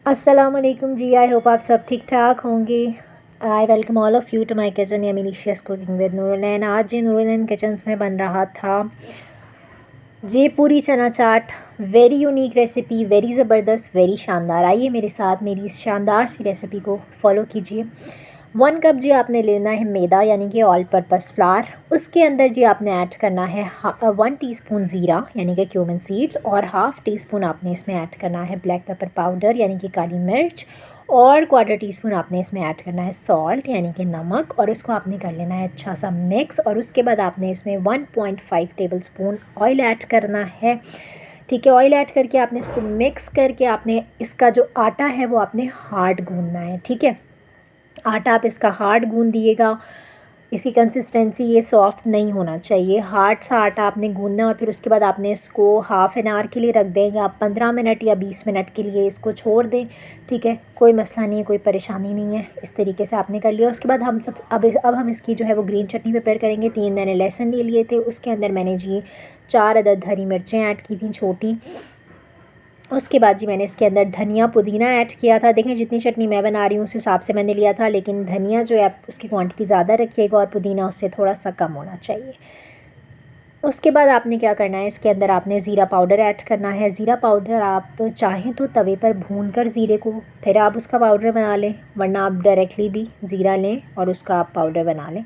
अस्सलामुअलैकुम जी। I hope आप सब ठीक ठाक होंगे। I welcome all of you to my kitchen या मिलीशियस कुकिंग विद नूरुलैन। आज जी नूरुलैन किचन्स में बन रहा था जे पूरी चना चाट। वेरी यूनिक रेसिपी, वेरी ज़बरदस्त, वेरी शानदार। आइए मेरे साथ मेरी इस शानदार सी रेसिपी को फॉलो कीजिए। 1 कप जी आपने लेना है मैदा यानी कि ऑल पर्पस फ्लार। उसके अंदर जी आपने ऐड करना है 1 टीस्पून ज़ीरा यानी कि क्यूमिन सीड्स और हाफ़ टी स्पून आपने इसमें ऐड करना है ब्लैक पेपर पाउडर यानी कि काली मिर्च और 1/4 टीस्पून आपने इसमें ऐड करना है सॉल्ट यानी कि नमक और इसको आपने कर लेना है अच्छा सा मिक्स। और उसके बाद आपने इसमें 1.5 टेबलस्पून ऑयल ऐड करना है। ठीक है, ऑयल ऐड करके आपने इसको मिक्स करके आपने इसका जो आटा है वो आपने हार्ड गूंदना है। ठीक है, आटा आप इसका हार्ड गूंद दिएगा। इसकी कंसिस्टेंसी ये सॉफ्ट नहीं होना चाहिए, हार्ड सा आटा आपने गूंदना। और फिर उसके बाद आपने इसको हाफ़ एन आवर के लिए रख दें या 15 मिनट या 20 मिनट के लिए इसको छोड़ दें। ठीक है, कोई मसला नहीं है, कोई परेशानी नहीं है। इस तरीके से आपने कर लिया। उसके बाद अब हम इसकी जो है वो ग्रीन चटनी प्रिपेयर करेंगे। 3 मैंने लहसुन ले लिए थे, उसके अंदर मैंने जी 4 अदद हरी मिर्चें ऐड की थी छोटी। उसके बाद जी मैंने इसके अंदर धनिया पुदीना ऐड किया था। देखें जितनी चटनी मैं बना रही हूँ उस हिसाब से मैंने लिया था, लेकिन धनिया जो है आप उसकी क्वांटिटी ज़्यादा रखिएगा और पुदीना उससे थोड़ा सा कम होना चाहिए। उसके बाद आपने क्या करना है, इसके अंदर आपने ज़ीरा पाउडर ऐड करना है। ज़ीरा पाउडर आप चाहें तो तवे पर भून कर ज़ीरे को फिर आप उसका पाउडर बना लें, वरना आप डायरेक्टली भी ज़ीरा लें और उसका आप पाउडर बना लें।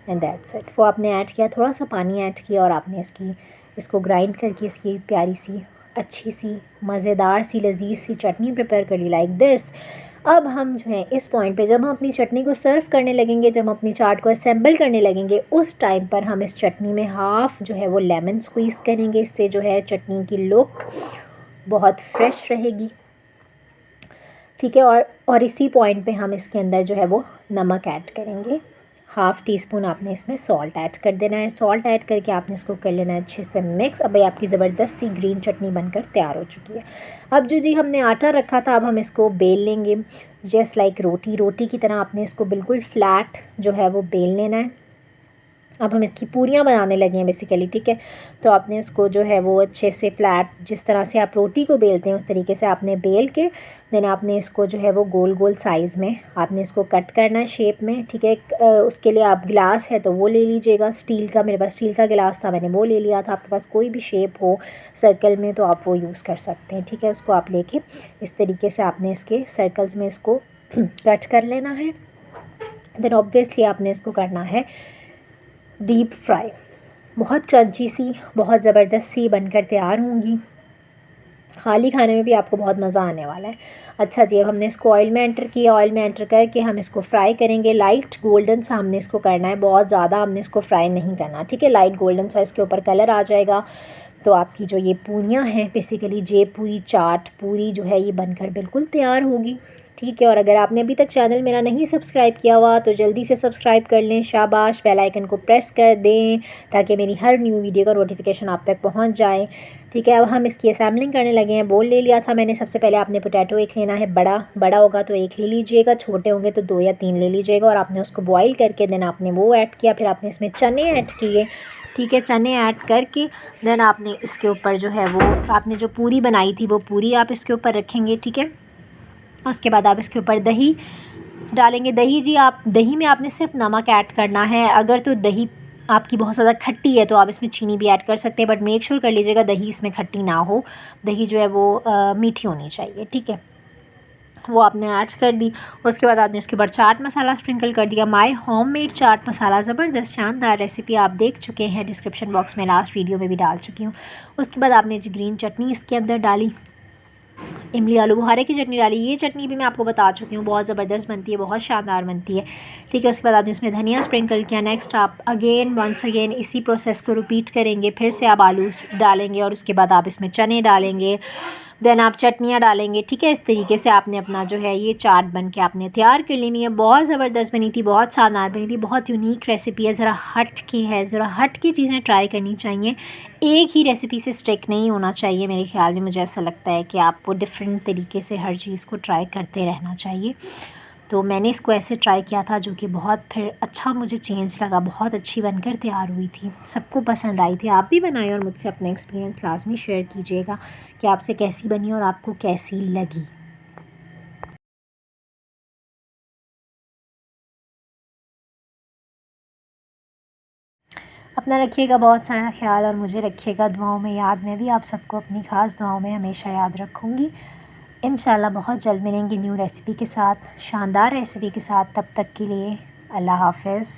And that's it. वो आपने ऐड किया, थोड़ा सा पानी ऐड किया और आपने इसको ग्राइंड करके इसकी प्यारी सी अच्छी सी मज़ेदार सी लजीज सी चटनी प्रिपेयर कर ली लाइक दिस। अब हम जो है इस पॉइंट पे जब हम अपनी चटनी को सर्व करने लगेंगे, जब हम अपनी चाट को असेंबल करने लगेंगे, उस टाइम पर हम इस चटनी में हाफ़ जो है वो लेमन स्क्वीज़ करेंगे। इससे जो है चटनी की लुक बहुत फ्रेश रहेगी। ठीक है, और इसी पॉइंट पे हम इसके अंदर जो है वो नमक ऐड करेंगे। हाफ़ टी स्पून आपने इसमें सॉल्ट ऐड कर देना है। सॉल्ट ऐड करके आपने इसको कर लेना है अच्छे से मिक्स। अब ये आपकी ज़बरदस्त सी ग्रीन चटनी बनकर तैयार हो चुकी है। अब जो जी हमने आटा रखा था, अब हम इसको बेल लेंगे जस्ट लाइक रोटी की तरह। आपने इसको बिल्कुल फ्लैट जो है वो बेल लेना है। अब हम इसकी पूरियाँ बनाने लगे हैं बेसिकली। ठीक है, तो आपने इसको जो है वो अच्छे से फ्लैट जिस तरह से आप रोटी को बेलते हैं उस तरीके से आपने बेल के देन आपने इसको जो है वो गोल गोल साइज़ में आपने इसको कट करना है शेप में। ठीक है, उसके लिए आप गिलास है तो वो ले लीजिएगा स्टील का। मेरे पास स्टील का गिलास था, मैंने वो ले लिया था। आपके पास कोई भी शेप हो सर्कल में तो आप वो यूज़ कर सकते हैं। ठीक है, उसको आप लेके इस तरीके से आपने इसके सर्कल्स में इसको कट कर लेना है। देन ऑब्वियसली आपने इसको करना है डीप फ्राई। बहुत क्रंची सी, बहुत ज़बरदस्त सी बनकर तैयार होंगी। खाली खाने में भी आपको बहुत मज़ा आने वाला है। अच्छा जी, अब हमने इसको ऑयल में एंटर किया। ऑयल में एंटर करके हम इसको फ्राई करेंगे। लाइट गोल्डन सा हमने इसको करना है, बहुत ज़्यादा हमने इसको फ्राई नहीं करना। ठीक है, लाइट गोल्डन सा इसके ऊपर कलर आ जाएगा तो आपकी जो ये पूरियाँ हैं बेसिकली जे पूरी चाट पूरी जो है ये बनकर बिल्कुल तैयार होगी। ठीक है, और अगर आपने अभी तक चैनल मेरा नहीं सब्सक्राइब किया हुआ तो जल्दी से सब्सक्राइब कर लें। शाबाश, बेल आइकन को प्रेस कर दें ताकि मेरी हर न्यू वीडियो का नोटिफिकेशन आप तक पहुंच जाए। ठीक है, अब हम इसकी असेंबलिंग करने लगे हैं। बोल ले लिया था मैंने। सबसे पहले आपने पोटैटो एक लेना है, बड़ा होगा तो एक ले लीजिएगा, छोटे होंगे तो 2 या 3 ले लीजिएगा। और आपने उसको बॉईल करके देन आपने वो ऐड किया। फिर आपने इसमें चने ऐड किए। ठीक है, चने ऐड करके देन आपने इसके ऊपर जो है वो आपने जो पूरी बनाई थी वो पूरी आप इसके ऊपर रखेंगे। ठीक है, उसके बाद आप इसके ऊपर दही डालेंगे। दही जी आप दही में आपने सिर्फ नमक ऐड करना है। अगर तो दही आपकी बहुत ज़्यादा खट्टी है तो आप इसमें चीनी भी ऐड कर सकते हैं, बट मेक श्योर कर लीजिएगा दही इसमें खट्टी ना हो। दही जो है वो मीठी होनी चाहिए। ठीक है, वो आपने ऐड कर दी। उसके बाद आपने इसके ऊपर चाट मसाला स्प्रिंकल कर दिया। माय होममेड चाट मसाला, ज़बरदस्त शानदार रेसिपी आप देख चुके हैं, डिस्क्रिप्शन बॉक्स में लास्ट वीडियो में भी डाल चुकी हूँ। उसके बाद आपने जो ग्रीन चटनी इसके अंदर डाली, इमली आलू बुखारे की चटनी डाली। ये चटनी भी मैं आपको बता चुकी हूँ, बहुत ज़बरदस्त बनती है, बहुत शानदार बनती है। ठीक है, उसके बाद आपने इसमें धनिया स्प्रिंकल किया। नेक्स्ट आप वंस अगेन इसी प्रोसेस को रिपीट करेंगे। फिर से आप आलू डालेंगे और उसके बाद आप इसमें चने डालेंगे, देन आप चटनियाँ डालेंगे। ठीक है, इस तरीके से आपने अपना जो है ये चाट बन के आपने तैयार कर लेनी है। बहुत ज़बरदस्त बनी थी, बहुत शानदार बनी थी, बहुत यूनिक रेसिपी है, ज़रा हट के है, ज़रा हट के चीज़ें ट्राई करनी चाहिए। एक ही रेसिपी से स्टिक नहीं होना चाहिए मेरे ख़्याल में। मुझे ऐसा लगता है कि आपको डिफरेंट तरीके से हर चीज़ को ट्राई करते रहना चाहिए। तो मैंने इसको ऐसे ट्राई किया था जो कि बहुत फिर अच्छा मुझे चेंज लगा, बहुत अच्छी बनकर तैयार हुई थी, सबको पसंद आई थी। आप भी बनाएं और मुझसे अपना एक्सपीरियंस लाजमी शेयर कीजिएगा कि आपसे कैसी बनी और आपको कैसी लगी। अपना रखिएगा बहुत सारा ख्याल और मुझे रखिएगा दुआओं में याद। मैं भी आप सबको अपनी ख़ास दुआओं में हमेशा याद रखूँगी। इंशाल्लाह बहुत जल्द मिलेंगे न्यू रेसिपी के साथ, शानदार रेसिपी के साथ। तब तक के लिए अल्लाह हाफ़िज़।